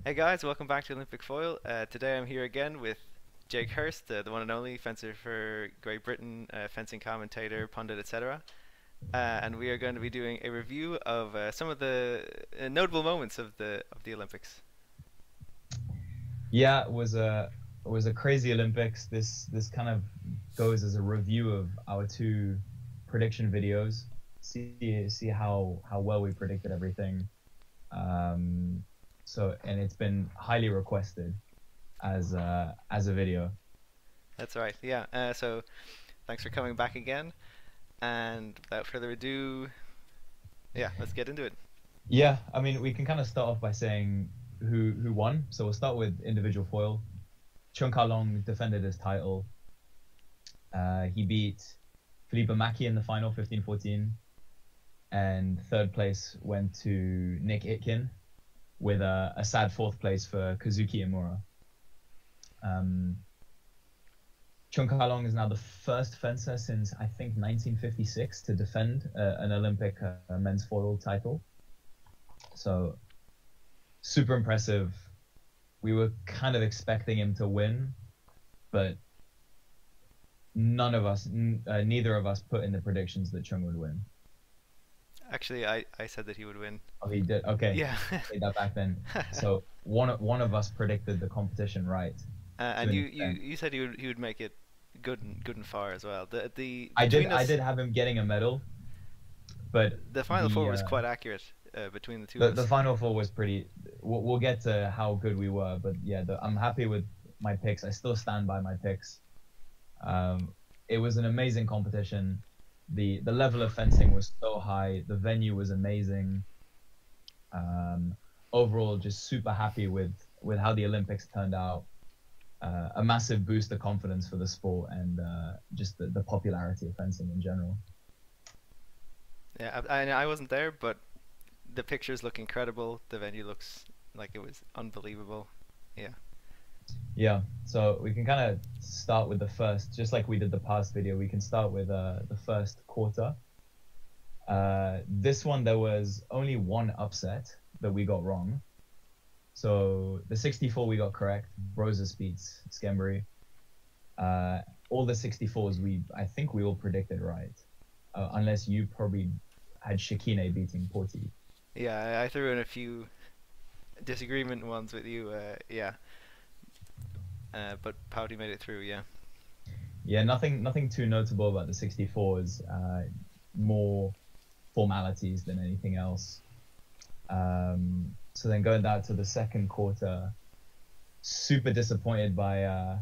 Hey guys, welcome back to Olympic Foil. Today I'm here again with Jake Hurst, the one and only fencer for Great Britain, fencing commentator, pundit, etc. And we are going to be doing a review of some of the notable moments of the Olympics. Yeah, it was a crazy Olympics. This kind of goes as a review of our two prediction videos. See how well we predicted everything. And it's been highly requested as a video. That's right, yeah. So thanks for coming back again. And without further ado, yeah, let's get into it. Yeah, I mean we can kind of start off by saying who won. So we'll start with individual foil. Cheung defended his title. He beat Felipe Maki in the final, 15-14, and third place went to Nick Itkin, with a sad fourth place for Kazuki Imura. Cheung is now the first fencer since I think 1956 to defend an Olympic men's foil title. So super impressive. We were kind of expecting him to win, but neither of us put in the predictions that Cheung would win. Actually, I said that he would win. Oh, he did. Okay. Yeah. Say that back then. So one of us predicted the competition right. And you said he would make it good and far as well. I did have him getting a medal, but the final four was quite accurate between the two. The final four was pretty. We'll get to how good we were, but yeah, I'm happy with my picks. I still stand by my picks. It was an amazing competition. The level of fencing was so high. The venue was amazing. Overall, just super happy with how the Olympics turned out. A massive boost of confidence for the sport and just the popularity of fencing in general. Yeah, I wasn't there, but the pictures look incredible. The venue looks like it was unbelievable. Yeah. Yeah, so we can kind of start with the first, just like we did the past video, we can start with the first quarter. This one, there was only one upset that we got wrong. So the 64 we got correct, Rosas beats Skembury. All the 64s, I think we all predicted right, unless you probably had Shikine beating Pauty. Yeah, I threw in a few disagreement ones with you, yeah. But Pauty made it through, yeah. Yeah, nothing too notable about the 64s. More formalities than anything else. So then going down to the second quarter, super disappointed by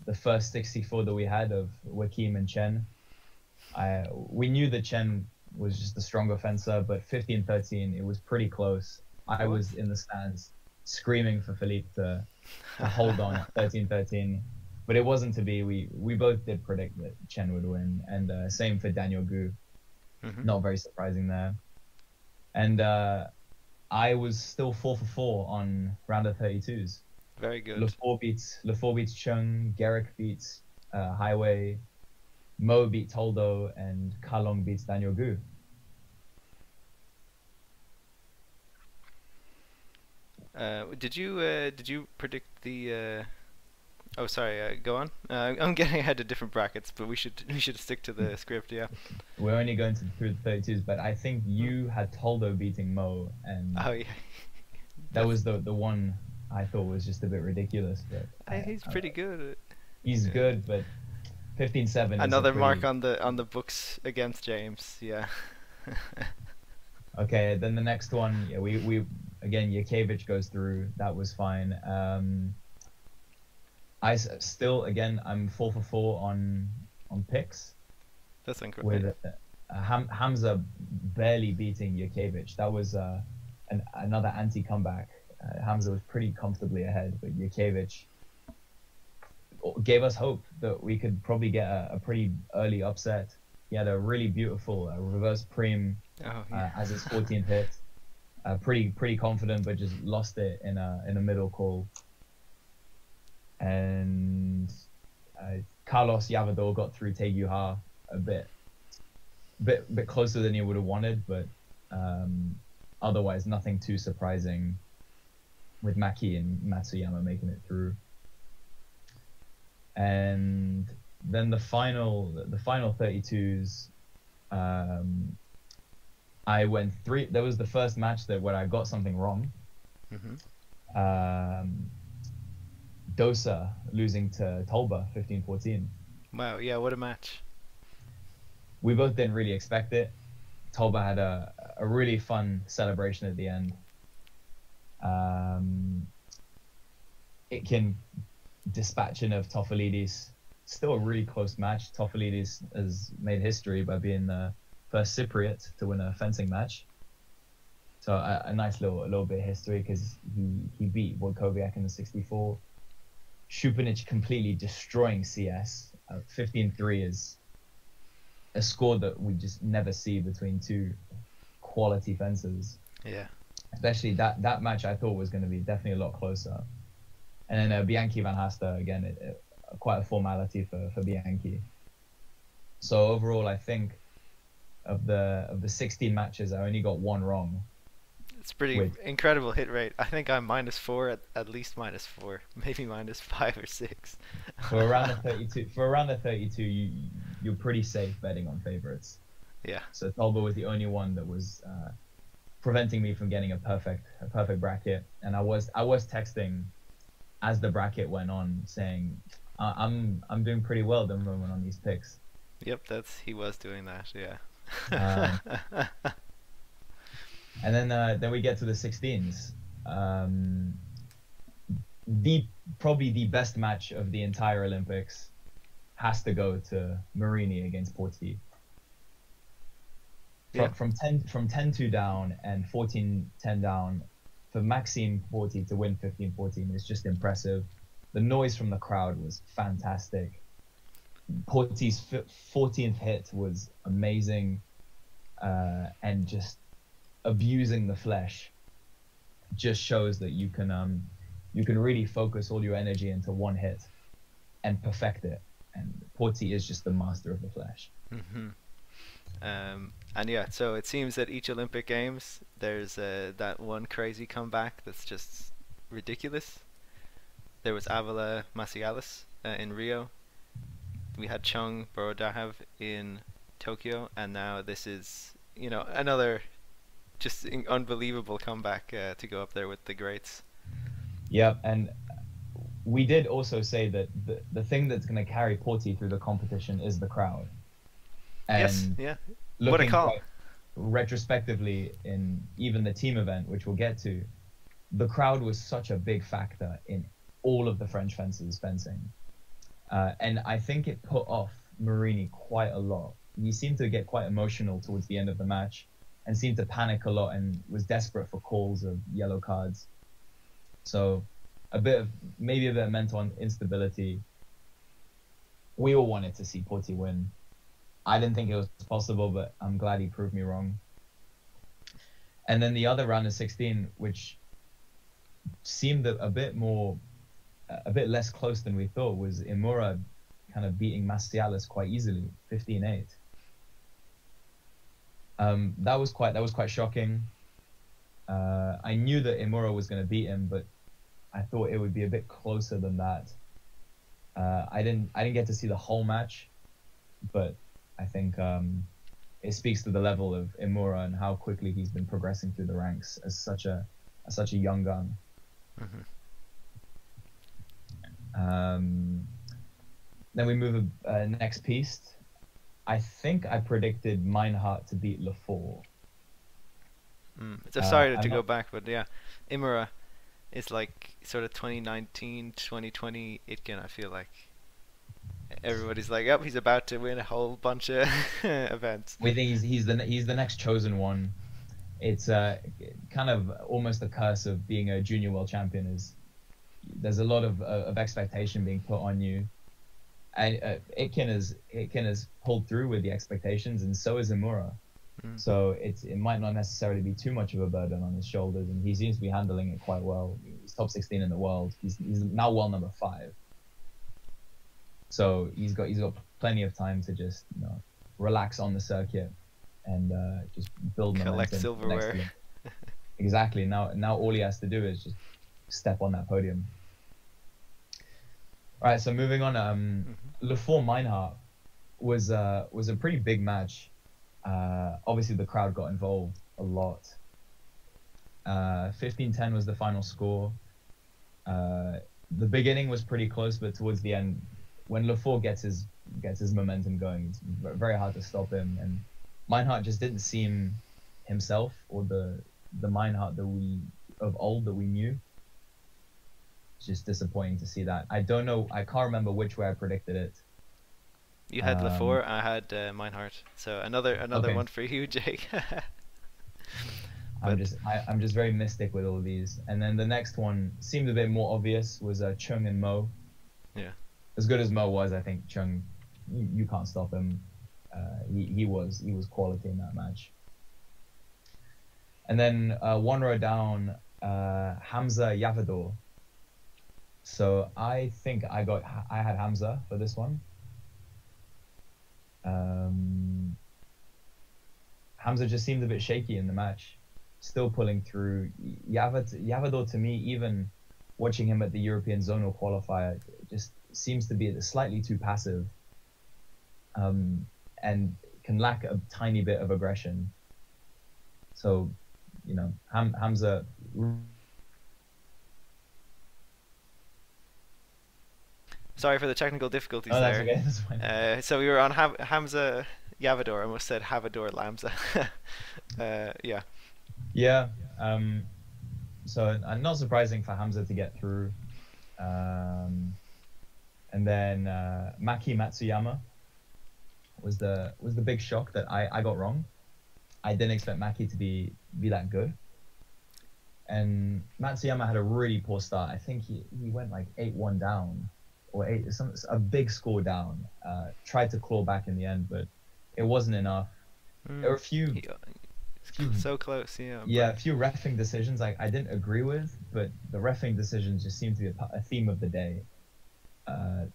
the first 64 that we had of Joachim and Chen. We knew that Chen was just the stronger fencer, but 15-13, it was pretty close. I was in the stands screaming for Philippe to hold on at 13-13, but it wasn't to be. We both did predict that Chen would win, and same for Daniel Gu. Not very surprising there. And I was still 4 for 4 on round of 32s. Very good. Lefort beats Cheung, Garrick beats Highway, Mo beats Holdo, and Kalong beats Daniel Gu. Did you predict the? Oh, sorry. Go on. I'm getting ahead of different brackets, but we should stick to the script. Yeah. We're only going through the 32s, but I think you had Toldo beating Mo, and oh yeah, that was the one I thought was just a bit ridiculous. But he's pretty good. He's good, but 15-7. Another mark on the books against James. Yeah. Okay, then the next one, yeah, we again Yakiewicz goes through. That was fine. I'm 4 for 4 on picks. That's incredible. With Hamza barely beating Yakiewicz. That was another anti-comeback. Hamza was pretty comfortably ahead, but Yakiewicz gave us hope that we could probably get a pretty early upset. He had a really beautiful reverse preem as his 14th hit. Pretty confident, but just lost it in a middle call. And Carlos Yavador got through Teguha a bit closer than he would have wanted, but otherwise nothing too surprising. with Maki and Matsuyama making it through. And then the final 32s, I went 3. That was the first match where I got something wrong. Dosa losing to Tolba 15-14. Wow, yeah, what a match. We both didn't really expect it. Tolba had a really fun celebration at the end. Itkin dispatching of Tofilidis. Still a really close match. Tofilidis has made history by being the first Cypriot to win a fencing match. So a nice little bit of history, because he beat Wojkowiak in the 64. Šupanić completely destroying CS. 15-3 is a score that we just never see between two quality fencers. Yeah. Especially that match, I thought was going to be definitely a lot closer. And then Bianchi Van Haster, again, quite a formality for Bianchi. So overall, I think of the 16 matches, I only got one wrong. It's pretty incredible hit rate. I think I'm -4, at least -4, maybe -5 or 6. For around the 32, you're pretty safe betting on favorites. Yeah. So Tolba was the only one that was preventing me from getting a perfect bracket, and I was texting as the bracket went on, saying I'm doing pretty well at the moment on these picks. Yep, he was doing that. Yeah. And then we get to the 16s. Probably the best match of the entire Olympics has to go to Marini against Pauty. Yeah. From 10-2 down and 14-10 down, for Maxime Pauty to win 15-14 is just impressive. The noise from the crowd was fantastic. Pauty's 14th hit was amazing, and just abusing the flesh just shows that you can really focus all your energy into one hit and perfect it. And Pauty is just the master of the flesh. And yeah, so it seems that each Olympic Games there's that one crazy comeback that's just ridiculous. There was Avila Masialis in Rio. We had Cheung Borodahav in Tokyo, and now this is, another just unbelievable comeback to go up there with the greats. Yep, and we did also say that the thing that's going to carry Pauty through the competition is the crowd. And yes, yeah. What a call. Retrospectively, in even the team event, which we'll get to, the crowd was such a big factor in all of the French fencers fencing. And I think it put off Marini quite a lot. He seemed to get quite emotional towards the end of the match and seemed to panic a lot and was desperate for calls of yellow cards. So maybe a bit of mental instability. We all wanted to see Pauty win. I didn't think it was possible, but I'm glad he proved me wrong. And then the other round of 16, which seemed a bit less close than we thought, was Imura kind of beating Mastialis quite easily, 15-8. That was quite shocking. I knew that Imura was going to beat him, but I thought it would be a bit closer than that. I didn't get to see the whole match, but I think it speaks to the level of Imura and how quickly he's been progressing through the ranks as such a young gun. Then we move next piece. I think I predicted Meinhardt to beat Lafort. Sorry to go back, but yeah, Imura is like sort of 2019, 2020 Itkin, I feel like. Everybody's like, yep, he's about to win a whole bunch of events. We think he's the next chosen one. It's kind of almost the curse of being a junior world champion. Is there's a lot of expectation being put on you, and Itkin has pulled through with the expectations, and so is Imura. So it might not necessarily be too much of a burden on his shoulders, and he seems to be handling it quite well. He's top 16 in the world. He's now world number 5. So he's got plenty of time to just relax on the circuit and just build momentum. Collect silverware. Exactly. Now all he has to do is just step on that podium. All right, so moving on, Lefort Meinhardt was a pretty big match. Obviously, the crowd got involved a lot. 15-10 was the final score. The beginning was pretty close, but towards the end, when Lefort gets his momentum going, it's very hard to stop him. And Meinhardt just didn't seem himself, or the Meinhardt of old that we knew. It's just disappointing to see that. I don't know. I can't remember which way I predicted it. You had Lefort, I had Meinhardt. So another Okay. one for you, Jake. I'm just very mystic with all of these. And then the next one seemed a bit more obvious, was Cheung and Mo. Yeah. As good as Mo was, I think Cheung, you can't stop him. He was quality in that match. And then one row down, Hamza Yavador. So I think I had Hamza for this one. Hamza just seemed a bit shaky in the match, still pulling through. Yavador, to me, even watching him at the European Zonal qualifier, just seems to be slightly too passive, and can lack a tiny bit of aggression. So, Hamza. Sorry for the technical difficulties Oh, that's there. okay. That's fine. So we were on Hamza Yavador. I almost said Havador Lamza. Yeah. Yeah. So not surprising for Hamza to get through. And then Maki Matsuyama was the big shock that I got wrong. I didn't expect Maki to be that good. And Matsuyama had a really poor start. I think he went like 8-1 down, or a big score down. Tried to claw back in the end, but it wasn't enough. There were a few so close, yeah. Yeah, a few reffing decisions I didn't agree with, but the reffing decisions just seem to be a theme of the day.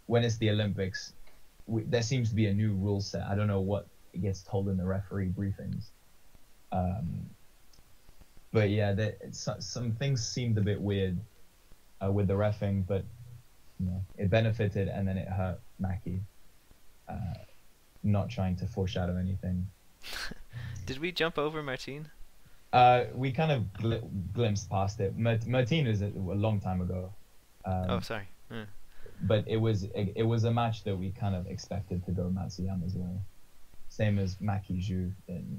When it's the Olympics, there seems to be a new rule set. I don't know what gets told in the referee briefings. But yeah, some things seemed a bit weird with the reffing, but it benefited and then it hurt Maki. Not trying to foreshadow anything. Did we jump over Martine? We kind of glimpsed past it. Martine was a long time ago. Oh, sorry. Yeah. But it was a match that we kind of expected to go Matsuyama's way. Same as Maki Zhu.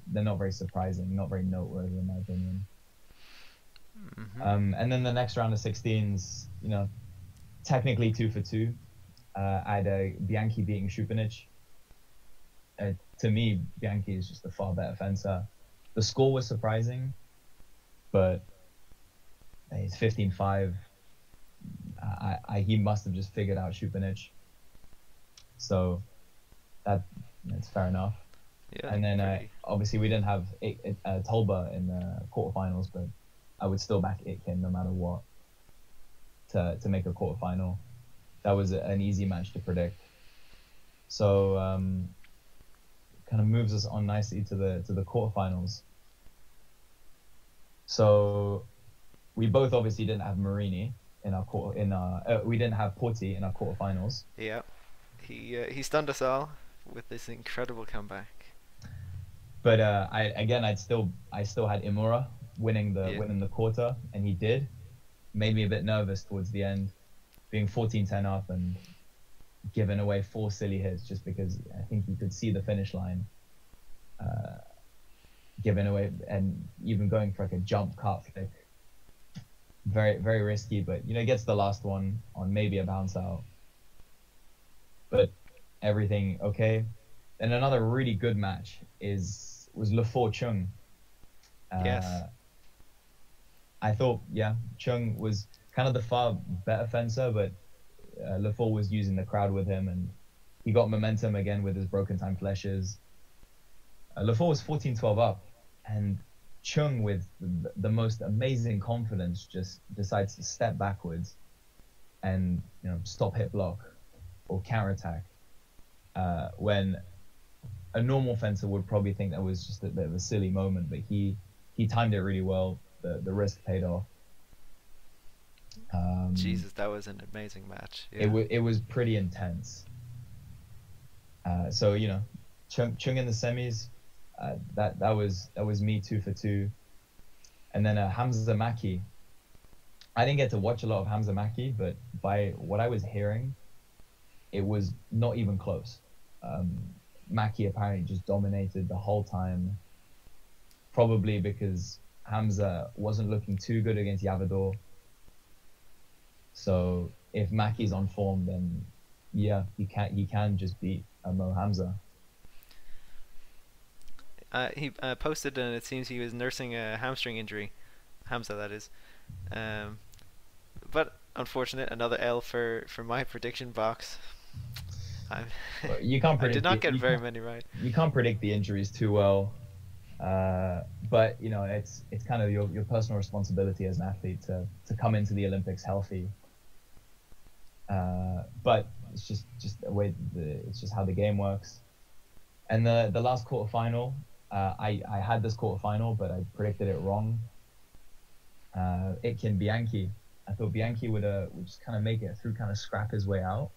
They're not very surprising, not very noteworthy in my opinion. Mm-hmm. And then the next round of 16s, technically 2 for 2. I had Bianchi beating Šupanić. To me, Bianchi is just a far better fencer. The score was surprising, but it's 15-5. He must have just figured out Šupanić. So that's fair enough. Yeah, and then obviously we didn't have Tolba in the quarterfinals, but I would still back Itkin no matter what to make a quarterfinal. That was an easy match to predict. So kind of moves us on nicely to the quarterfinals. So we both obviously didn't have Marini in our we didn't have Pauty in our quarterfinals. Yeah, he stunned us all with this incredible comeback. But I still had Imura winning the quarter, and he did. Made me a bit nervous towards the end, being 14-10 up and giving away 4 silly hits just because I think you could see the finish line. Giving away and even going for like a jump cut flick. Very, very risky, but gets the last one on maybe a bounce out. But everything okay. And another really good match was Lefort Cheung. Yes. I thought, Cheung was kind of the far better fencer, but Lefort was using the crowd with him, and he got momentum again with his broken time flèches. Lefort was 14-12 up, and Cheung, with the most amazing confidence, just decides to step backwards and stop hit block or counterattack. When a normal fencer would probably think that was just a bit of a silly moment, but he timed it really well. The risk paid off, Jesus, that was an amazing match. Yeah. It was pretty intense. So Cheung in the semis, that was me 2 for 2, and then Hamza Maki. I didn't get to watch a lot of Hamza Maki, but by what I was hearing, it was not even close. Maki apparently just dominated the whole time, probably because Hamza wasn't looking too good against Yavador. So if Maki's on form, then yeah, he can just beat Mo Hamza. He posted, and it seems he was nursing a hamstring injury. Hamza, that is. But unfortunate, another L for my prediction box. You can't predict. I did not get very many right. You can't predict the injuries too well, but it's kind of your personal responsibility as an athlete to come into the Olympics healthy. But it's just the way it's just how the game works. And the last quarterfinal, I had this quarterfinal, but I predicted it wrong. Itkin Bianchi. I thought Bianchi would just kind of make it through, kind of scrap his way out.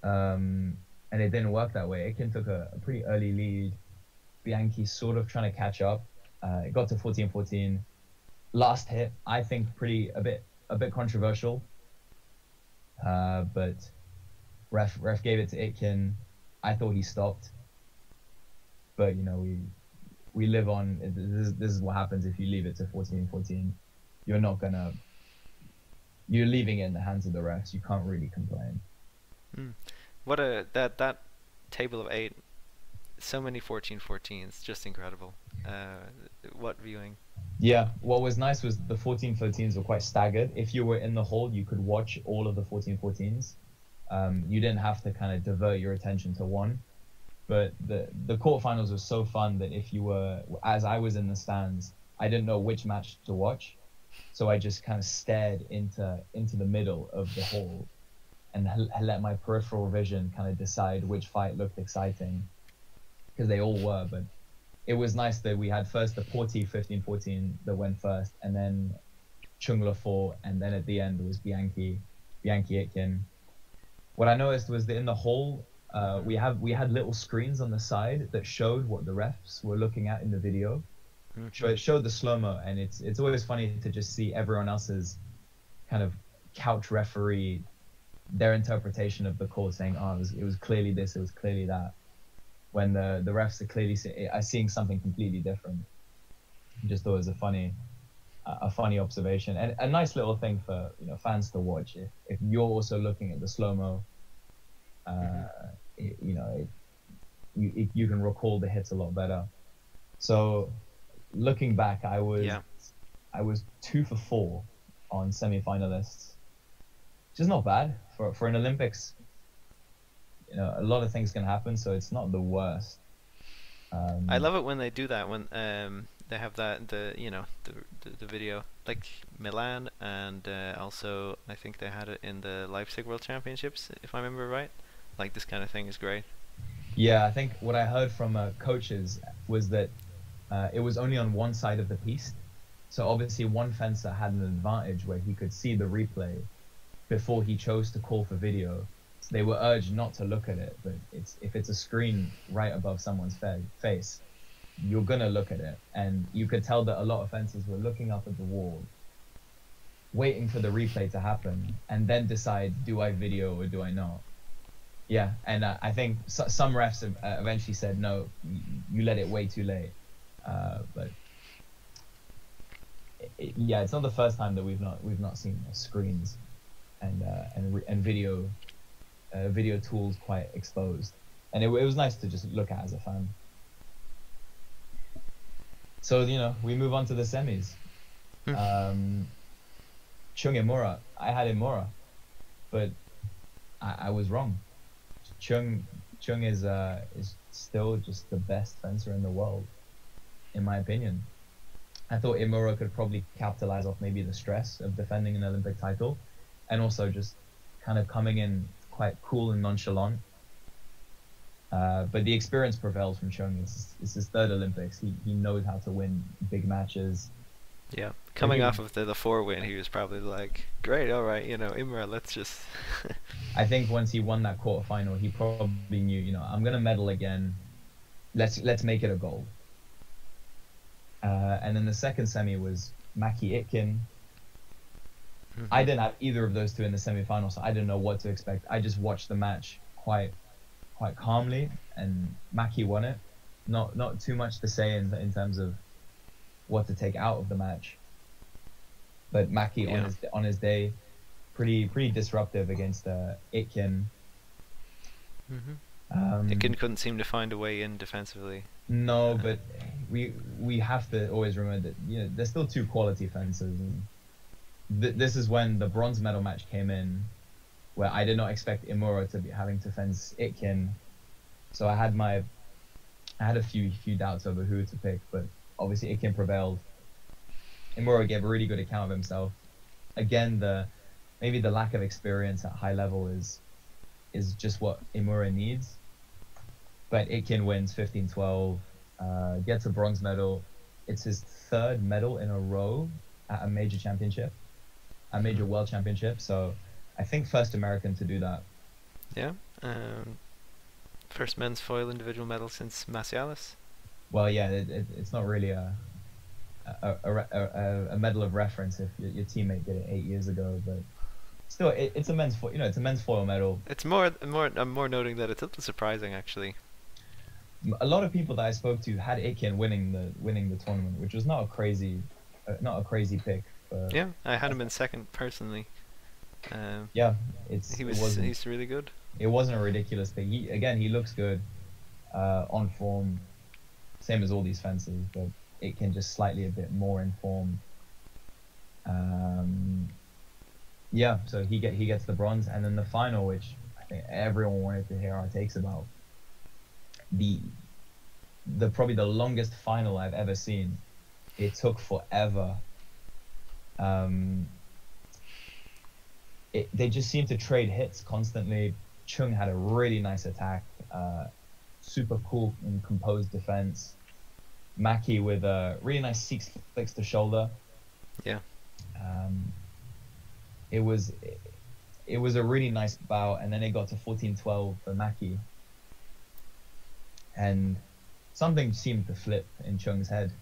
And it didn't work that way. Itkin took a pretty early lead. Bianchi sort of trying to catch up. It got to 14-14. Last hit, I think a bit controversial. But ref gave it to Itkin. I thought he stopped. But we live on. This is what happens if you leave it to 14-14. You're leaving it in the hands of the refs. You can't really complain. What that table of 8, so many 14-14s, just incredible. What viewing? Yeah, what was nice was the 14-13s were quite staggered. If you were in the hall, you could watch all of the 14-14s. You didn't have to kind of divert your attention to one. But the quarterfinals were so fun that if you were, as I was in the stands, I didn't know which match to watch. So I just kind of stared into the middle of the hall and let my peripheral vision kind of decide which fight looked exciting, because they all were. But it was nice that we had first the Pauty 15-14 that went first, and then Cheung Le, and then at the end was Bianchi Itkin. What I noticed was that in the hall, we had little screens on the side that showed what the refs were looking at in the video. So it showed the slow-mo, and it's always funny to just see everyone else's kind of couch referee, their interpretation of the call, saying, it was clearly this, it was clearly that, when the refs are clearly seeing something completely different. I just thought it was a funny observation, and a nice little thing for fans to watch. If you're also looking at the slow-mo, you can recall the hits a lot better. So looking back, I was 2 for 4 on semi-finalists, which is not bad for an Olympics. A lot of things can happen, so it's not the worst. I love it when they do that, when they have that the video, like Milan, and also I think they had it in the Leipzig World Championships, if I remember right. Like, this kind of thing is great. Yeah, I think what I heard from coaches was that it was only on one side of the piste. So obviously one fencer had an advantage where he could see the replay before he chose to call for video. So they were urged not to look at it, but if it's a screen right above someone's face, you're going to look at it. And you could tell that a lot of fencers were looking up at the wall, waiting for the replay to happen, and then decide, do I video or do I not? Yeah, and I think some refs have eventually said, no, you let it way too late. But it's not the first time that we've not seen screens and video tools quite exposed, and it was nice to just look at as a fan. So we move on to the semis. Cheung Imura, I had Imura, but I was wrong. Cheung is still just the best fencer in the world, in my opinion. I thought Imura could probably capitalize off maybe the stress of defending an Olympic title, and also just kind of coming in quite cool and nonchalant. But the experience prevails from Cheung. It's his third Olympics. He knows how to win big matches. Yeah, coming off of the 4 win, he was probably like, great, all right, Imra, let's just. I think once he won that quarterfinal, he probably knew, I'm gonna medal again. Let's make it a goal. And then the second semi was Maki Itkin. I didn't have either of those two in the semi-final, so I didn't know what to expect. I just watched the match quite calmly, and Maki won it. Not too much to say in terms of what to take out of the match, but Maki on his day, pretty disruptive against Itkin. Itkin couldn't seem to find a way in defensively. No, but we have to always remember that there's still two quality fencers. And this is when the bronze medal match came in, where I did not expect Imura to be having to fence Itkin, so I had a few doubts over who to pick, but obviously Itkin prevailed. Imura gave a really good account of himself. Again, maybe the lack of experience at high level is just what Imura needs. But Itkin wins 15-12, gets a bronze medal. It's his third medal in a row at a major championship, a major world championship. So I think first American to do that. Yeah. First men's foil individual medal since Macialis. Well, yeah, it's not really a medal of reference if your teammate did it 8 years ago, but still, it's a men's foil. It's a men's foil medal. It's more. I'm more noting that it's a little surprising, actually. A lot of people that I spoke to had Itkin winning the tournament, which was not a crazy pick. Yeah, I had him in second personally. Yeah, he's really good. It wasn't a ridiculous pick. He looks good, on form, same as all these fencers, but Itkin just slightly a bit more in form. Yeah, so he gets the bronze, and then the final, which I think everyone wanted to hear our takes about. The probably the longest final I've ever seen. It took forever. They just seemed to trade hits constantly. Cheung had a really nice attack, super cool and composed defense. Maki with a really nice six flicks to shoulder. Yeah. It was a really nice bout, and then it got to 14-12 for Maki. And something seemed to flip in Cheung's head,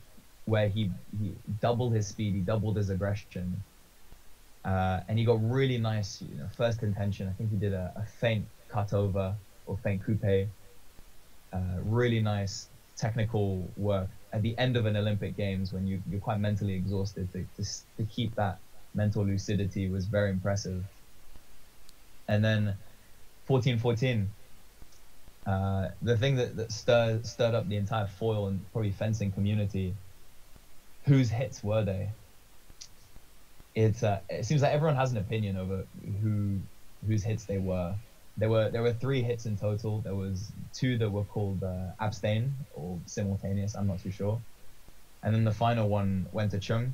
where he doubled his speed, he doubled his aggression, and he got really nice, first intention. I think he did a feint cut over or feint coupe. Really nice technical work at the end of an Olympic Games when you're quite mentally exhausted. To keep that mental lucidity was very impressive. And then 14-14. The thing that stirred up the entire foil and probably fencing community, whose hits were they? It seems like everyone has an opinion over whose hits they were. There were 3 hits in total. There was 2 that were called abstain or simultaneous. I'm not too sure. And then the final one went to Cheung.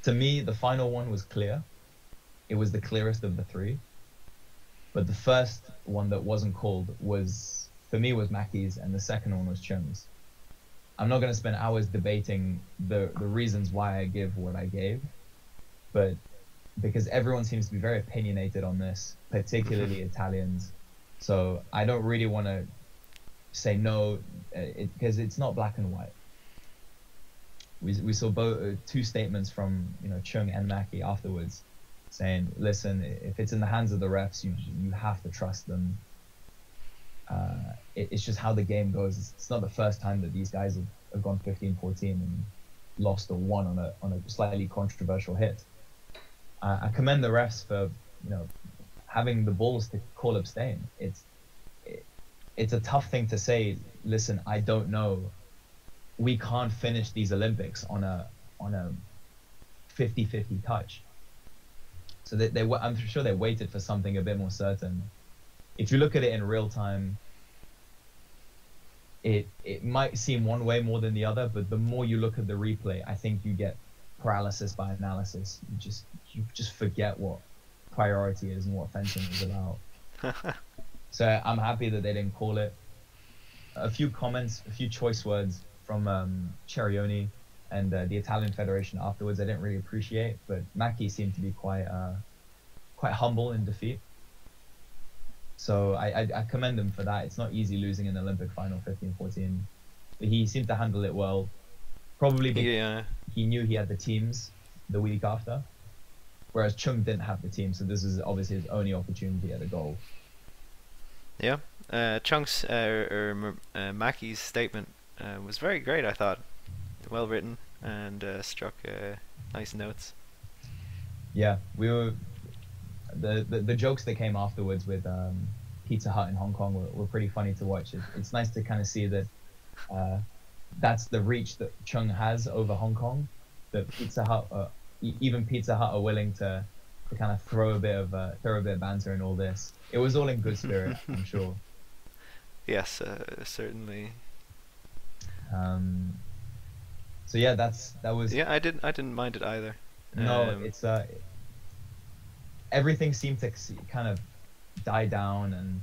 To me, the final one was clear. It was the clearest of the 3. But the first one that wasn't called was Maki's, and the second one was Cheung's. I'm not going to spend hours debating the reasons why I give what I gave, but because everyone seems to be very opinionated on this, particularly Italians. So I don't really want to say no, because it's not black and white. We saw both 2 statements from Cheung and Maki afterwards, saying, listen, if it's in the hands of the refs, you have to trust them. It's just how the game goes. It's not the first time that these guys have gone 15-14 and lost or won on a slightly controversial hit. I commend the refs for having the balls to call abstain. It's a tough thing to say. Listen, I don't know. We can't finish these Olympics on a 50-50 touch. So I'm sure they waited for something a bit more certain. If you look at it in real time, it might seem one way more than the other, but the more you look at the replay, I think you get paralysis by analysis. You just forget what priority is and what fencing is about. So I'm happy that they didn't call it. A few comments, a few choice words from Cerioni and the Italian Federation afterwards, I didn't really appreciate. But Mackie seemed to be quite humble in defeat. So I commend him for that. It's not easy losing an Olympic final 15-14. But he seemed to handle it well. Probably because he knew he had the teams the week after, whereas Cheung didn't have the team. So this is obviously his only opportunity at a goal. Yeah, Cheung's Mackie's statement was very great. I thought, well written and struck nice notes. Yeah, we were the jokes that came afterwards with Pizza Hut in Hong Kong were pretty funny to watch. It's nice to kind of see that that's the reach that Cheung has over Hong Kong. That Pizza Hut, even Pizza Hut, are willing to kind of throw a bit of banter in all this. It was all in good spirit, I'm sure. Yes, certainly. So yeah, that was. Yeah, I didn't mind it either. No, it's everything seemed to kind of die down, and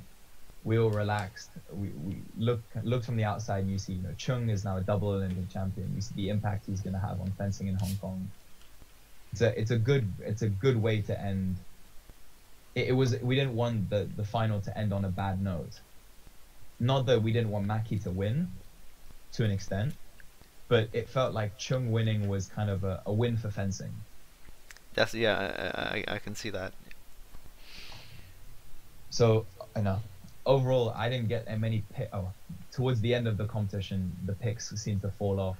we all relaxed. We look from the outside, and you see, Cheung is now a double Olympic champion. You see the impact he's going to have on fencing in Hong Kong. It's a good way to end. We didn't want the final to end on a bad note. Not that we didn't want Mackie to win, to an extent, but it felt like Cheung winning was kind of a win for fencing. That's I can see that. So overall, I didn't get many towards the end of the competition, the picks seemed to fall off.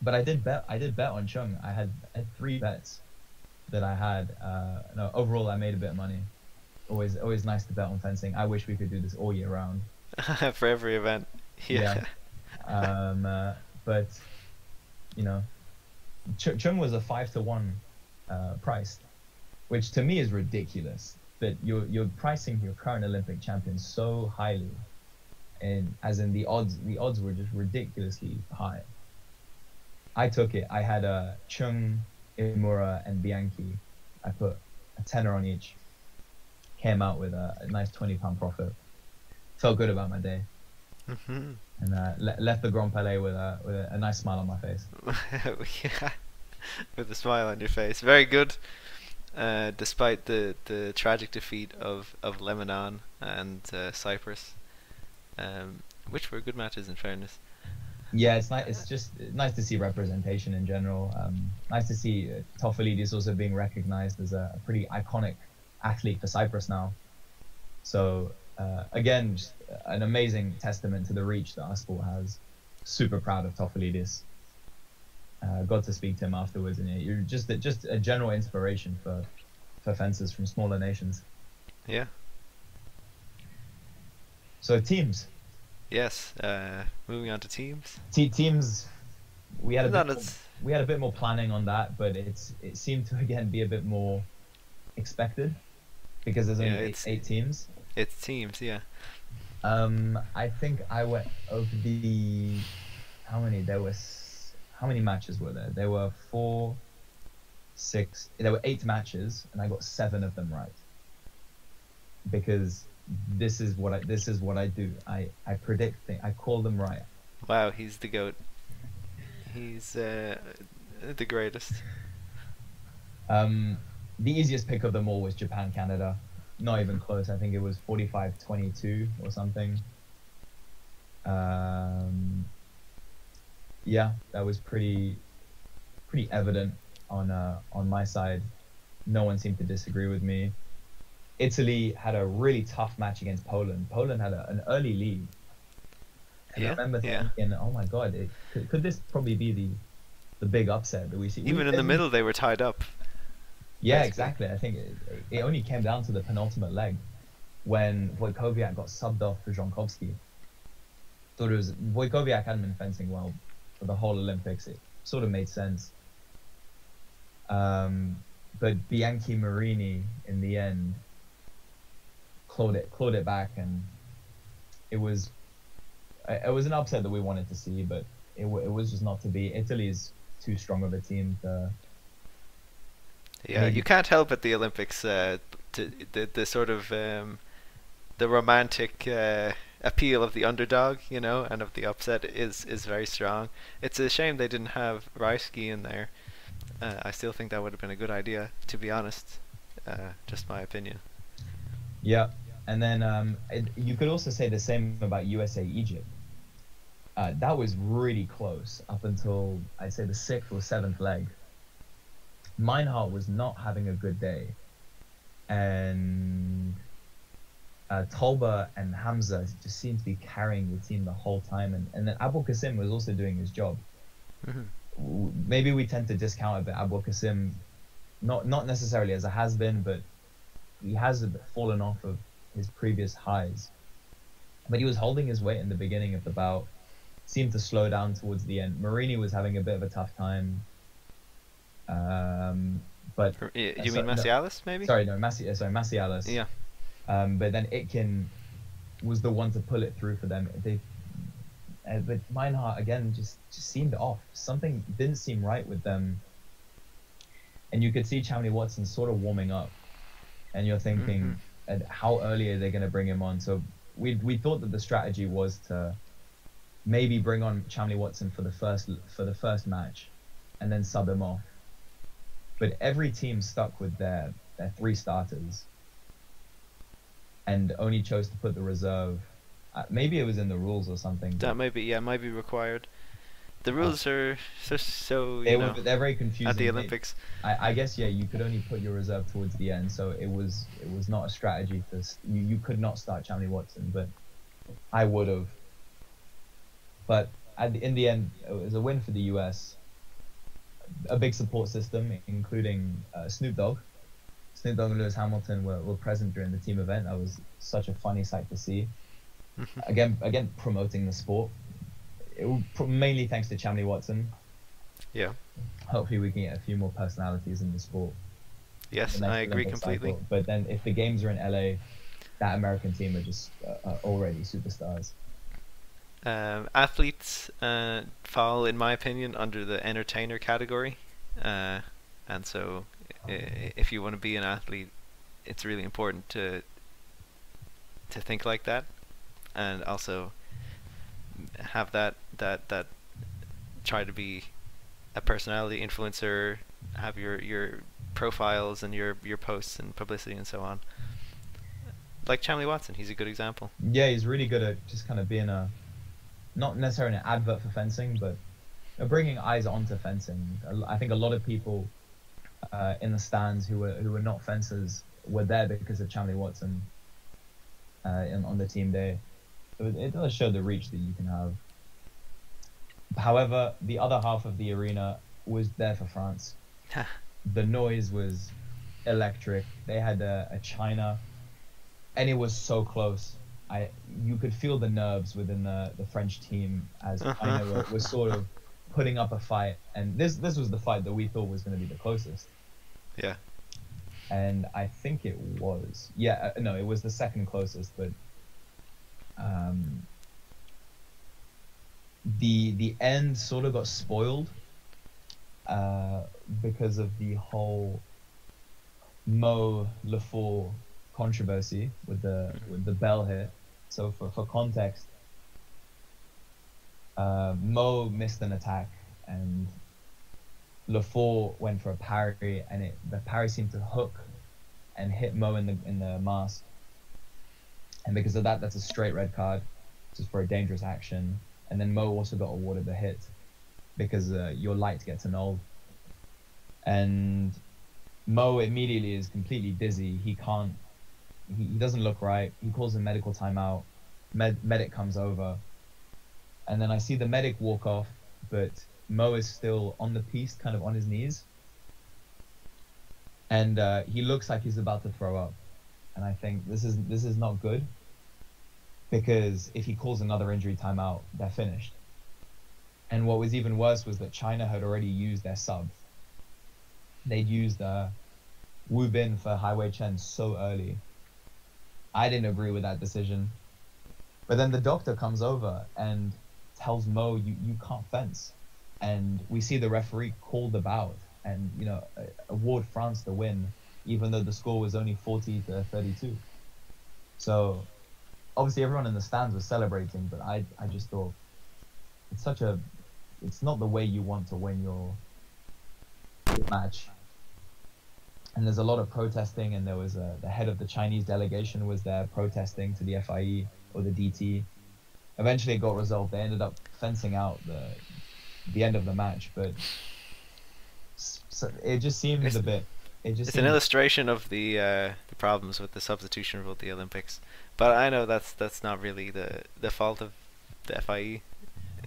But I did bet on Cheung. I had 3 bets that I had. Overall, I made a bit of money. Always nice to bet on fencing. I wish we could do this all year round. For every event. Yeah. But Cheung was a 5-1 price, which to me is ridiculous. That you're pricing your current Olympic champion so highly, and as in the odds were just ridiculously high. I took it. I had Cheung, Imura, and Bianchi. I put a tenner on each. Came out with a nice £20 profit. Felt good about my day. Mm-hmm. And left the Grand Palais with a nice smile on my face. Yeah, with a smile on your face. Very good. Despite the tragic defeat of Lebanon and Cyprus, which were good matches in fairness. Yeah, it's nice. It's just nice to see representation in general. Nice to see Toffolides also being recognized as a pretty iconic athlete for Cyprus now. So again, just an amazing testament to the reach that our sport has. Super proud of Toffolides. Got to speak to him afterwards, and you're just a general inspiration for fencers from smaller nations. Yeah. So teams. Yes. Moving on to teams. Teams. We had a bit more planning on that, but it seemed to again be a bit more expected because there's only 8 teams. It's teams, yeah. I think I went over how many matches were there? There were 4, 6. There were 8 matches, and I got 7 of them right. Because this is what I do. I predict things. I call them right. Wow, he's the GOAT. He's the greatest. The easiest pick of them all was Japan, Canada. Not even close. I think it was 45-22 or something. Yeah, that was pretty evident on my side. No one seemed to disagree with me. Italy had a really tough match against Poland. Poland had an early lead. And I remember thinking, oh my God, could this probably be the big upset that we see? Even in the middle, they were tied up. Yeah, exactly. I think it only came down to the penultimate leg when Wojkowiak got subbed off for Żonkowski. Thought it was Wojkowiak hadn't been fencing well for the whole Olympics. It sort of made sense. But Bianchi Marini in the end clawed it back, and it was an upset that we wanted to see, but it was just not to be. Italy is too strong of a team to. Yeah, you can't help at the Olympics the sort of the romantic appeal of the underdog, you know, and of the upset is very strong. It's a shame they didn't have Raisky in there. I still think that would have been a good idea, to be honest. Just my opinion. Yeah, and then you could also say the same about USA Egypt. That was really close up until I'd say the 6th or 7th leg. Meinhardt was not having a good day, and Tolba and Hamza just seemed to be carrying the team the whole time, and then Abul Qasim was also doing his job. Maybe we tend to discount a bit Abul Qasim, not necessarily as a has-been, but he has a bit fallen off of his previous highs. But he was holding his weight in the beginning of the bout, seemed to slow down towards the end. Marini was having a bit of a tough time. But you mean Macialis, maybe? Sorry, Macialis. Yeah. But then Itkin was the one to pull it through for them. But Meinhardt again just seemed off. Something didn't seem right with them. And you could see Chamley Watson sort of warming up, and you're thinking, how early are they going to bring him on? So we thought that the strategy was to maybe bring on Chamley Watson for the first match, and then sub him off. But every team stuck with their 3 starters, and only chose to put the reserve. Maybe it was in the rules or something. That might be required. The rules are so they're very confusing. At the Olympics, I guess you could only put your reserve towards the end, so it was not a strategy for you could not start Chamley Watson, but I would have. But in the end, it was a win for the US. A big support system, including Snoop Dogg. Snoop Dogg and Lewis Hamilton were present during the team event. That was such a funny sight to see. Again, promoting the sport. Mainly thanks to Chamley Watson. Yeah. Hopefully we can get a few more personalities in the sport. Yes, I agree completely. Cycle. But then if the games are in LA, that American team are just already superstars. Athletes fall, in my opinion, under the entertainer category, and so if you want to be an athlete, it's really important to think like that, and also have that try to be a personality influencer, have your profiles and your posts and publicity and so on. Like Chamley Watson, he's a good example. Yeah, he's really good at just kind of being not necessarily an advert for fencing, but bringing eyes onto fencing. I think a lot of people in the stands who were not fencers were there because of Chamley Watson on the team day. So it does show the reach that you can have. However, the other half of the arena was there for France. The noise was electric. They had a China, and it was so close. You could feel the nerves within the French team as China was sort of putting up a fight, and this was the fight that we thought was going to be the closest. Yeah. And I think it was. Yeah, no, it was the second closest, but the end sort of got spoiled because of the whole Mo Lefort controversy with the bell hit. So for context, Mo missed an attack and Lefort went for a parry, and the parry seemed to hook and hit Mo in the mask. And because of that, that's a straight red card, just for a dangerous action. And then Mo also got awarded the hit because your light gets annulled. And Mo immediately is completely dizzy. He doesn't look right. He calls a medical timeout. Medic comes over. And then I see the medic walk off, but Mo is still on the piece, kind of on his knees. And he looks like he's about to throw up. And I think this is not good, because if he calls another injury timeout, they're finished. And what was even worse was that China had already used their sub. They'd used Wu Bin for Hai Wei Chen so early. I didn't agree with that decision. But then the doctor comes over and tells Mo, you can't fence. And we see the referee call the bout and, award France the win, even though the score was only 40-32. So obviously everyone in the stands was celebrating, but I just thought it's not the way you want to win your match. And there's a lot of protesting, and there was the head of the Chinese delegation was there protesting to the FIE or the DT. Eventually it got resolved. They ended up fencing out the end of the match, but so it just seemed a bit. It's an illustration of the problems with the substitution rule at the Olympics. But I know that's not really the fault of the FIE.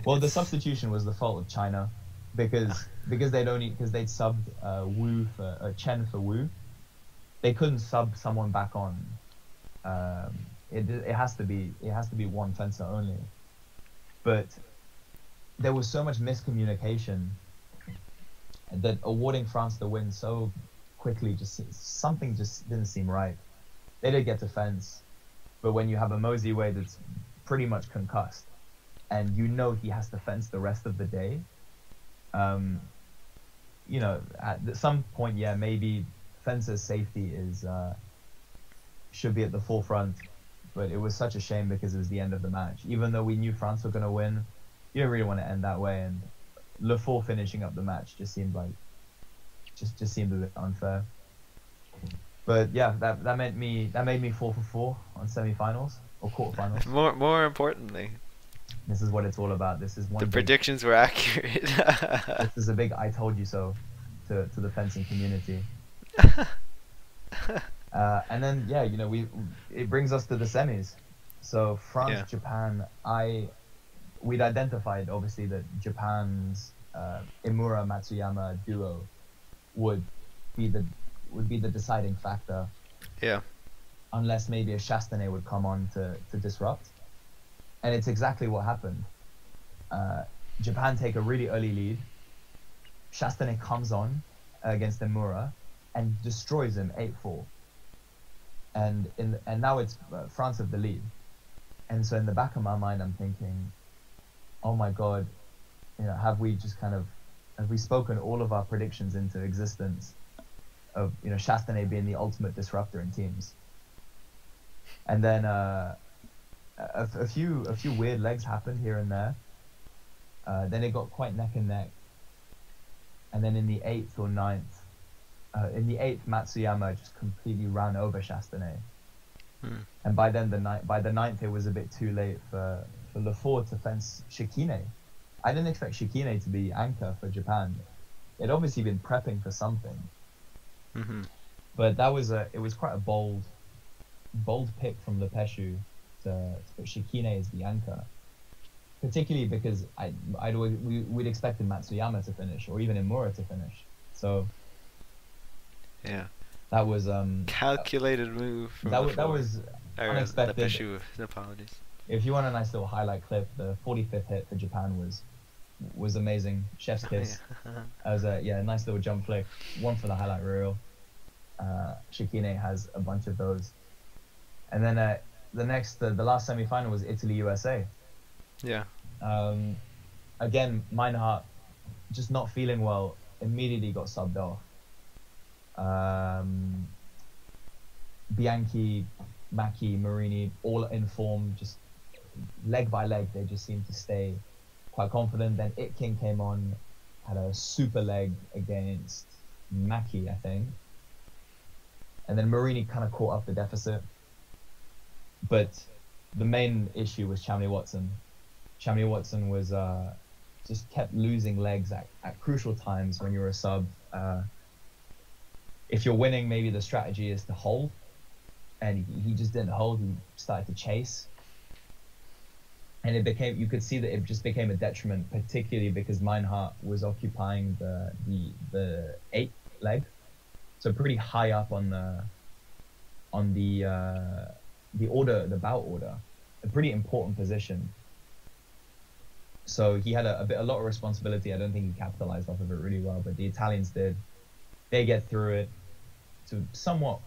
Well, the substitution was the fault of China, because they'd subbed Wu for Chen for Wu. They couldn't sub someone back on. It has to be one fencer only. But there was so much miscommunication that awarding France the win so quickly something just didn't seem right. They did get to fence, but when you have a Mosey Way that's pretty much concussed, and you know he has to fence the rest of the day, you know, at some point, yeah, maybe fencer's safety should be at the forefront. But it was such a shame because it was the end of the match. Even though we knew France were going to win, you don't really want to end that way. And Le Fort finishing up the match just seemed like just seemed a bit unfair. But yeah, that made me 4-for-4 on semi-finals or quarterfinals. More importantly, this is what it's all about. This is the predictions were accurate. This is a big "I told you so" to the fencing community. And then yeah, you know, it brings us to the semis. So France, Japan. We'd identified obviously that Japan's Imura Matsuyama duo would be the deciding factor. Yeah. Unless maybe a Chastanet would come on to disrupt. And it's exactly what happened. Japan take a really early lead. Chastanet comes on against Imura and destroys him 8-4. And now it's France have the lead. And so in the back of my mind, I'm thinking, oh my God, you know, have we spoken all of our predictions into existence of, you know, Chastanet being the ultimate disruptor in teams? And then a few weird legs happened here and there. Then it got quite neck and neck. And then in the 8th or 9th, Matsuyama just completely ran over Chastanet. And by the 9th, it was a bit too late for Le Fort to fence Shikine. I didn't expect Shikine to be anchor for Japan. They'd obviously been prepping for something. But it was quite a bold pick from Lepeshu to put Shikine as the anchor. Particularly because we'd expected Matsuyama to finish, or even Imura to finish. So yeah, that was calculated move. From that was unexpected. Lepeshu, apologies. If you want a nice little highlight clip, the 45th hit for Japan was amazing. Chef's kiss. That was a nice little jump flick. One for the highlight reel. Shikine has a bunch of those. And then the last semi-final was Italy-USA. Yeah. Again, Meinhardt just not feeling well, immediately got subbed off. Bianchi, Macchi, Marini, all in form, just leg by leg, they just seemed to stay quite confident. Then Itkin came on, had a super leg against Macchi, I think. And then Marini kind of caught up the deficit. But the main issue was Chamley Watson. Chamley Watson was just kept losing legs at crucial times when you're a sub. If you're winning, maybe the strategy is to hold. And he just didn't hold, he started to chase. And you could see that it just became a detriment, particularly because Meinhardt was occupying the 8th leg. So pretty high up on the bout order, a pretty important position. So he had a lot of responsibility. I don't think he capitalized off of it really well, but the Italians did. They get through it to somewhat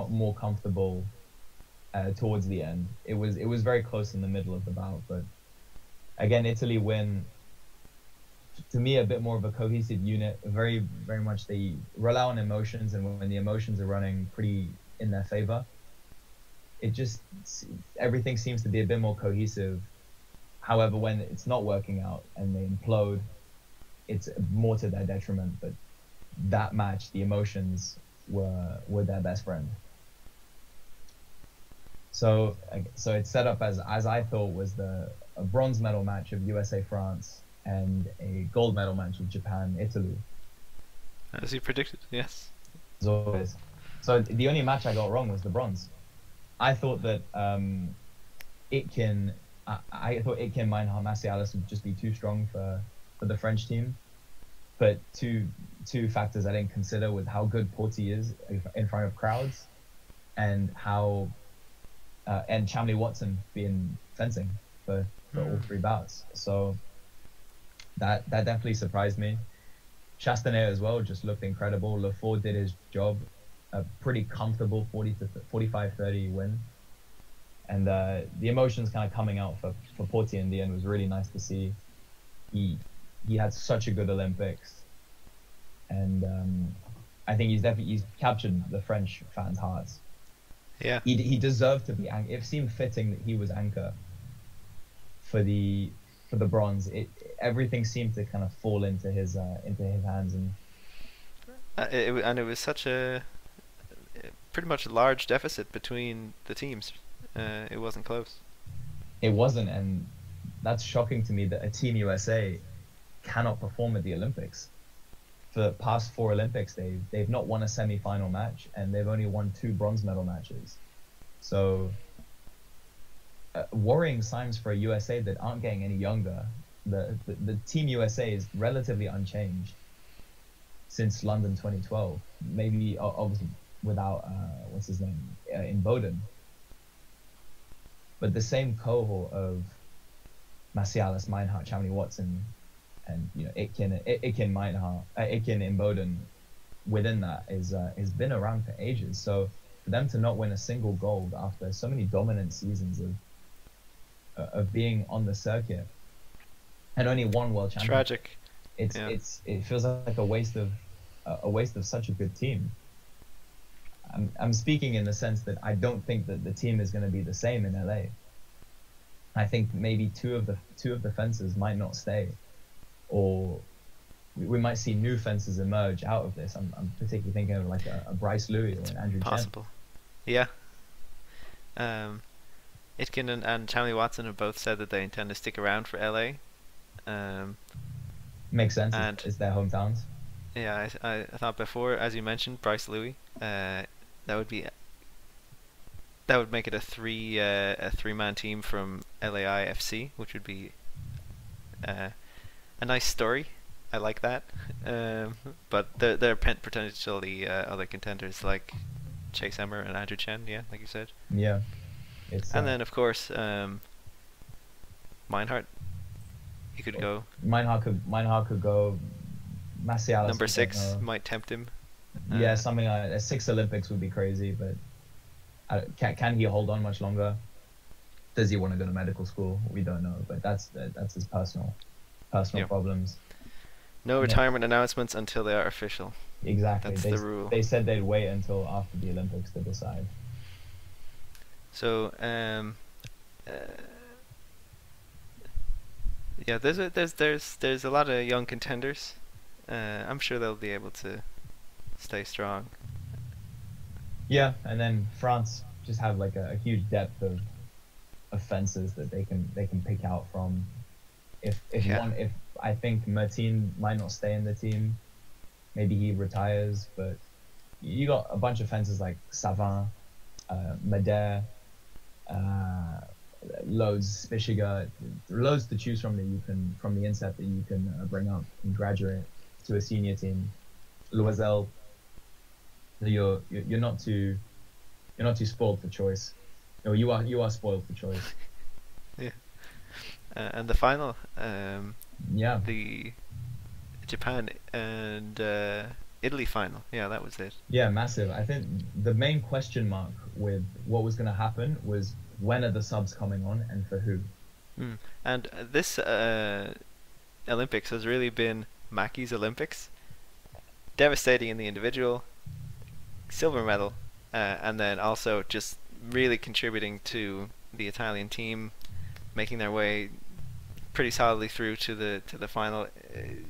more comfortable towards the end. It was very close in the middle of the bout, but again, Italy win. To me, a bit more of a cohesive unit. Very, very much they rely on emotions, and when the emotions are running pretty in their favor, it just everything seems to be a bit more cohesive. However, when it's not working out and they implode, it's more to their detriment. But that match, the emotions were their best friend. So it's set up as I thought was a bronze medal match of USA France and a gold medal match of Japan Italy. As you predicted, yes. As always. So the only match I got wrong was the bronze. I thought that Itkin, Meinhardt, Massialis would just be too strong for the French team. But two factors I didn't consider was how good Pauty is in front of crowds, and how and Chamley Watson being fencing for all three bouts. So that definitely surprised me. Chastanet as well just looked incredible. Lefort did his job. A pretty comfortable 45-30 win. And the emotions kind of coming out for Pauty in the end was really nice to see. He had such a good Olympics. And I think he's captured the French fans' hearts. Yeah. He deserved to be anchor. It seemed fitting that he was anchor for the bronze. Everything seemed to kind of fall into his hands, and it was such a pretty much a large deficit between the teams. It wasn't close. It wasn't, and that's shocking to me that a Team USA cannot perform at the Olympics. For the past 4 Olympics, they've not won a semi-final match, and they've only won 2 bronze medal matches. So worrying signs for a USA that aren't getting any younger. The Team USA is relatively unchanged since London 2012. Maybe obviously without what's his name in Bowden, but the same cohort of Massialis, Meinhardt, Chamley Watson, and Itkin Meinhardt, Itkin in Bowden, within that has been around for ages. So for them to not win a single gold after so many dominant seasons of being on the circuit and only one world championship, tragic. It feels like a waste of such a good team. I'm speaking in the sense that I don't think that the team is going to be the same in LA. I think maybe two of the fencers might not stay, or we might see new fencers emerge out of this. I'm particularly thinking of like a Bryce Louis or an Andrew Possible. Chen. Yeah. Itkin and Chamley Watson have both said that they intend to stick around for LA. Makes sense. It's their hometowns. Yeah, I thought before, as you mentioned, Bryce Louis. That would make it a three-man team from LAIFC, which would be a nice story. I like that. But there are potentially other contenders like Chase Emmer and Andrew Chen. Yeah, like you said. Yeah. And then of course Meinhardt. He could go. Meinhardt could go. Massialis number 6 might tempt him. Yeah, something like a 6 Olympics would be crazy, but can he hold on much longer? Does he want to go to medical school? We don't know, but that's his personal problems. No retirement announcements until they are official. Exactly. That's the rule. They said they'd wait until after the Olympics to decide. So yeah, there's a lot of young contenders. I'm sure they'll be able to stay strong. Yeah, and then France just have like a huge depth of fencers that they can pick out from. If I think Martin might not stay in the team, maybe he retires, but you got a bunch of fencers like Savin, Madère, loads, Spishiger, loads to choose from from the inset that you can bring up and graduate to a senior team. Loisel, you're not too spoiled for choice. No, you are spoiled for choice. Yeah. And the final, yeah, the Japan and Italy final. Yeah, that was it. Yeah, massive. I think the main question mark with what was going to happen was when are the subs coming on and for who. And this Olympics has really been Mackie's Olympics. Devastating in the individual, silver medal, and then also just really contributing to the Italian team, making their way pretty solidly through to the final.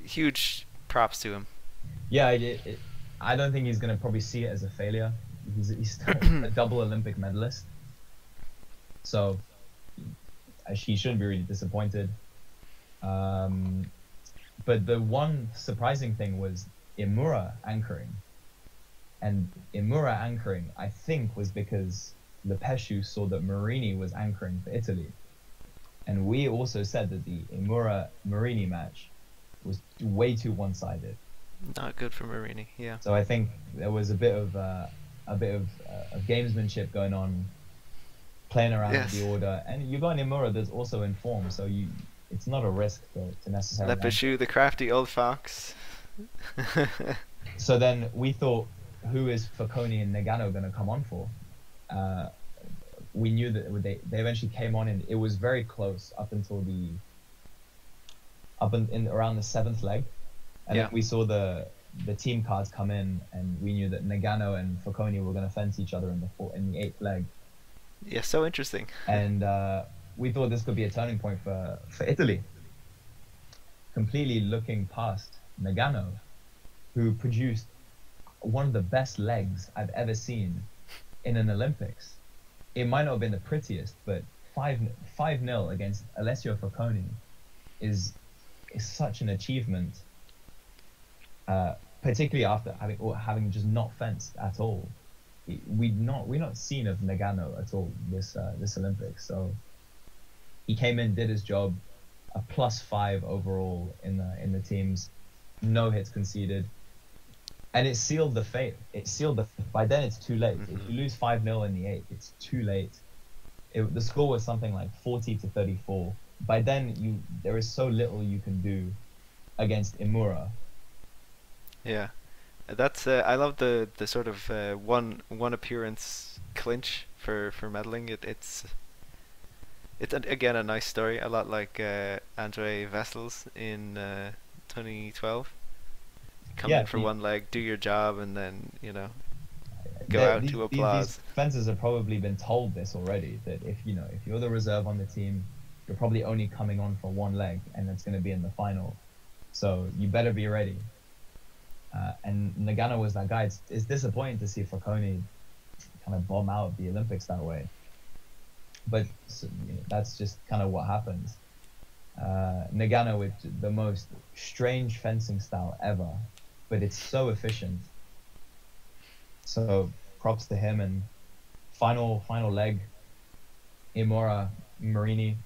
Huge props to him. Yeah, I don't think he's gonna probably see it as a failure. He's still a double Olympic medalist, so he shouldn't be really disappointed. But the one surprising thing was Imura anchoring. And Imura anchoring, I think, was because Lepeshu saw that Marini was anchoring for Italy. And we also said that the Imura-Marini match was way too one-sided. Not good for Marini, yeah. So I think there was a bit of gamesmanship going on, playing around with the order. And you got an Imura that's also in form, so it's not a risk to necessarily. Lepeshu, the crafty old fox. So then we thought, who is Falcone and Nagano going to come on for? We knew that they eventually came on, and it was very close up until around the 7th leg, and then we saw the team cards come in, and we knew that Nagano and Falcone were going to fence each other in the 8th leg. Yeah, so interesting. And we thought this could be a turning point for Italy. Completely looking past Nagano, who produced one of the best legs I've ever seen in an Olympics. It might not have been the prettiest, but 5-0 against Alessio Falcone is such an achievement, particularly after having just not fenced at all. We're not seen of Nagano at all this Olympics. So he came in, did his job, a +5 overall in the teams, no hits conceded. And it sealed the fate. By then, it's too late. If you lose 5-0 in the 8th, it's too late. The score was something like 40-34. By then, there is so little you can do against Imura. Yeah, that's I love the sort of one appearance clinch for medaling. It's again a nice story, a lot like Andre Vessels in 2012. Come in for one leg, do your job, and then go out to applause. These fencers have probably been told this already, that if you're the reserve on the team, you're probably only coming on for one leg, and it's going to be in the final. So you better be ready. And Nagano was that guy. It's disappointing to see Falcone kind of bomb out the Olympics that way, but that's just kind of what happens. Nagano with the most strange fencing style ever, but it's so efficient. So props to him. And final leg, Imura Marini.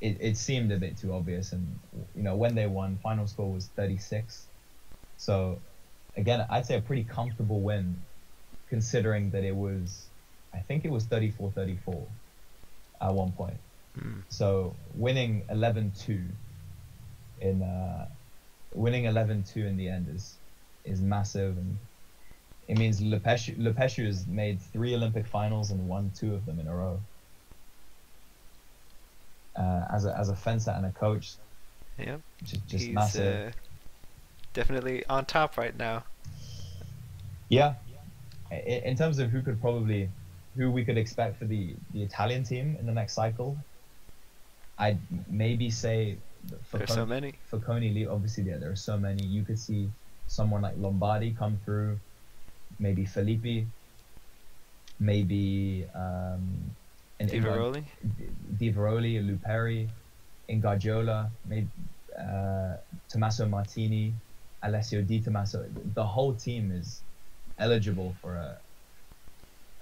It seemed a bit too obvious, and when they won, final score was 36. So again, I'd say a pretty comfortable win, considering that I think it was 34-34 at one point. So winning 11-2 in the end is massive, and it means Lepeshu has made 3 Olympic finals and won 2 of them in a row. As a fencer and a coach, yeah, just he's massive. Definitely on top right now. Yeah, in terms of who we could expect for the Italian team in the next cycle, I'd maybe say There's so many. Falcone, obviously, there are so many. You could see someone like Lombardi come through, maybe Filippi, maybe Di Veroli, Luperi, Ingargiola, maybe Tommaso Martini, Alessio Di Tommaso. The whole team is eligible for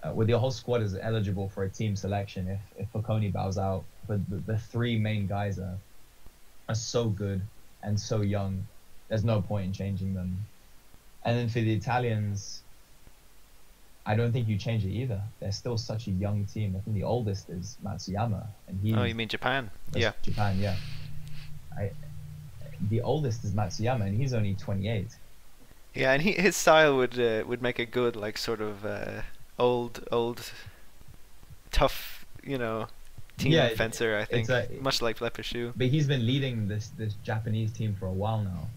the whole squad is eligible for a team selection if Falcone bows out. But the 3 main guys are so good and so young, there's no point in changing them. And then for the Italians, I don't think you change it either. They're still such a young team. I think the oldest is Matsuyama, and oh, you mean Japan? Yeah, Japan. Yeah, the oldest is Matsuyama, and he's only 28. Yeah, and his style would make a good sort of old tough team fencer. I think much like Lepeshu. But he's been leading this Japanese team for a while now,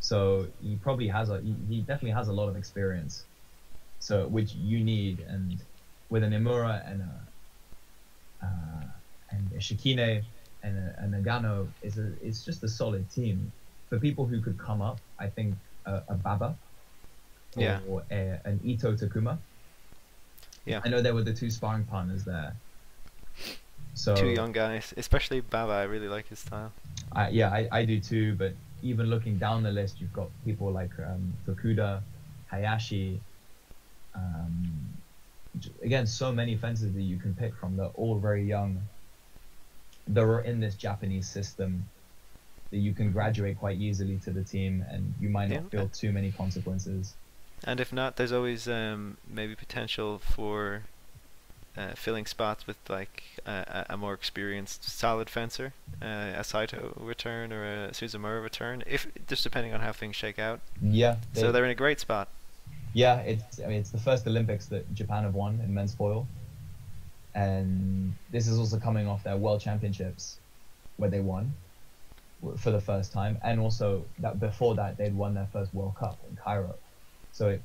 so he probably has he definitely has a lot of experience. So which you need, and with an Imura and a Shikine and a Nagano, it's just a solid team. For people who could come up, I think a Baba or an Ito Takuma. Yeah. I know they were the two sparring partners there. So two young guys, especially Baba. I really like his style. I do too. But even looking down the list, you've got people like Fukuda, Hayashi. Again, so many fences that you can pick from. They're all very young. They're in this Japanese system that you can graduate quite easily to the team, and you might not feel too many consequences. And if not, there's always maybe potential for filling spots with like a more experienced, solid fencer, a Saito return or a Suzumura return, if just depending on how things shake out. Yeah. So they're in a great spot. Yeah, it's the first Olympics that Japan have won in men's foil, and this is also coming off their World Championships, where they won for the first time, and also that before that they'd won their first World Cup in Cairo. So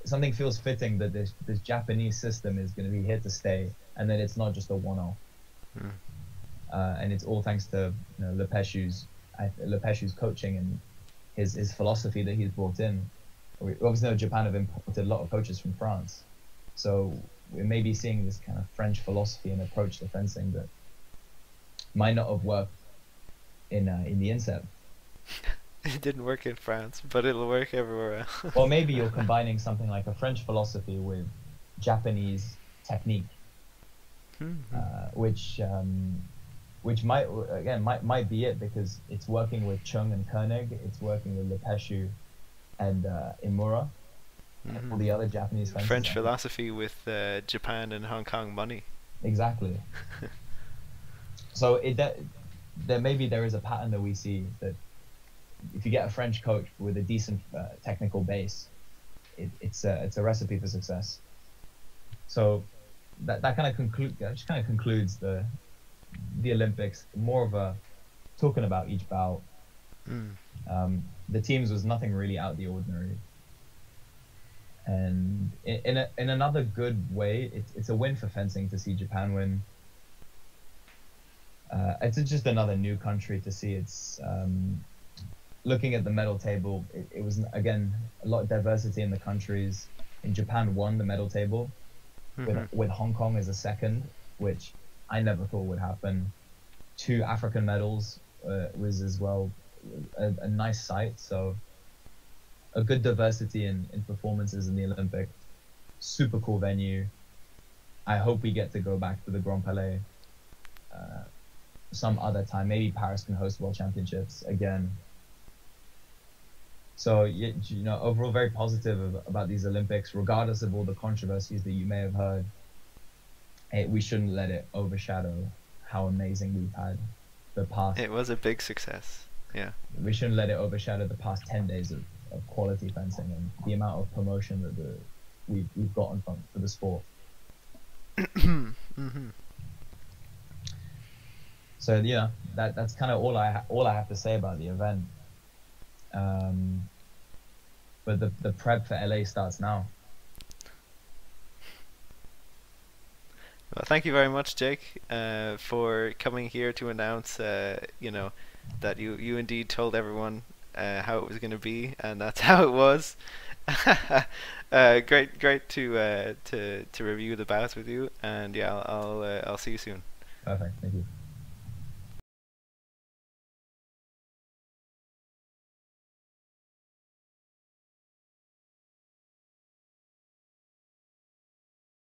something feels fitting that this Japanese system is going to be here to stay, and that it's not just a one-off. And it's all thanks to Lepeshu's coaching and his philosophy that he's brought in. We obviously know Japan have imported a lot of coaches from France, so we may be seeing this kind of French philosophy and approach to fencing that might not have worked in the INSEP. It didn't work in France, but it'll work everywhere else. Or maybe you're combining something like a French philosophy with Japanese technique, which might be it, because it's working with Cheung and Koenig, it's working with Lepeshu and Imura, and all the other Japanese fencers. French philosophy with Japan and Hong Kong money. Exactly. So there is a pattern that we see, that if you get a French coach with a decent technical base, it's a recipe for success. So that kind of concludes the Olympics. More of a talking about each bout. The teams was nothing really out of the ordinary, and in another good way, it's a win for fencing to see Japan win. It's just another new country to see. It's looking at the medal table, it was again a lot of diversity in the countries. In Japan won the medal table with Hong Kong as a second, which I never thought would happen. 2 African medals was as well a nice sight. So a good diversity in performances in the Olympics. Super cool venue. I hope we get to go back to the Grand Palais some other time. Maybe Paris can host World Championships again. So overall very positive about these Olympics, regardless of all the controversies that you may have heard. We shouldn't let it overshadow how amazing we've had the past. It was a big success. Yeah. We shouldn't let it overshadow the past 10 days of quality fencing and the amount of promotion that we've gotten for the sport. So that's kind of all I have to say about the event. But the prep for LA starts now. Well, thank you very much, Jake, for coming here to announce, that you indeed told everyone how it was going to be, and that's how it was. Great to review the bouts with you, and yeah, I'll see you soon. Perfect, thank you.